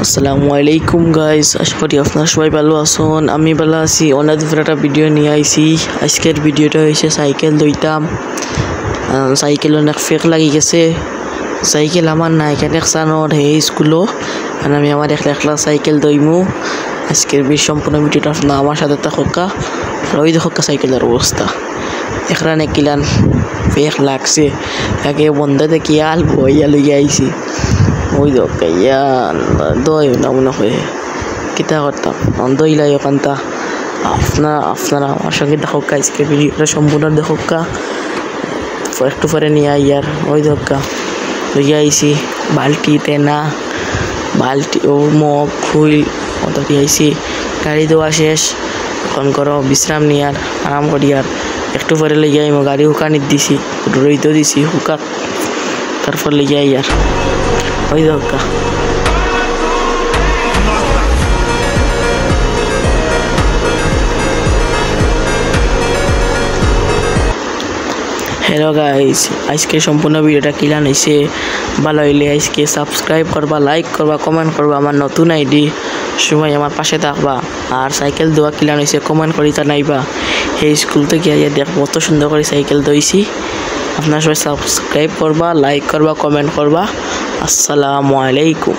আসসালামু আলাইকুম গাইস, আশা করি আপনারা সবাই ভালো আছেন। আমি ভালো আছি। অনেকদিন একটা ভিডিও নিয়ে আইছি। আজকের ভিডিওটা হয়েছে সাইকেল দইতাম। সাইকেল অনেক ফেক লাগি গেছে। সাইকেল আমার না এখানে একসানোর হে স্কুলও, আর আমি আমার একলা সাইকেল দইমু। আজকের সম্পূর্ণ ভিডিওটা আপনার আমার সাথে থাকা। আর ওই দেখো সাইকেলের অবস্থা এখানে কিলান ফেক লাগছে। আগে বন্ধ দেখি আল বইয়া লইয়া আইছি। ওই দইয়া দই না মনে হয় কিতা করতাম দইলাই ওখানটা। আপনারা আমার সঙ্গে দেখো আজকে ভিডিওটা সম্পূর্ণ দেখো একটু পরে নিয়ে আইয়ার ওই দক্কা লইয়া আইছি। বালতিতে না বালতি ও মগ খুইল মতো আইছি। গাড়ি দেওয়া শেষ, এখন করো বিশ্রাম নিয়ার আরাম করি। আর একটু পরে লইয়া আইমো। গাড়ি হুকানিত দিছি, রইতে দিছি হুকাক, তারপর লইয়া আইয়ার ওই দরকার। হ্যালো গাইস, আজকে সম্পূর্ণ ভিডিওটা কিলান হয়েছে। ভালো হইলে আজকে সাবস্ক্রাইব করবা, লাইক করবা, কমেন্ট করবা। আমার নতুন আইডি সময় আমার পাশে থাকবা। আর সাইকেল দেওয়া কিলান হয়েছে কমেন্ট করি জানাইবা। এই স্কুল থেকে গিয়ে দেখবো কত সুন্দর করে সাইকেল দইছি। আপনারা সবাই সাবস্ক্রাইব করবা, লাইক করবা, কমেন্ট করবা। আসসালামু আলাইকুম।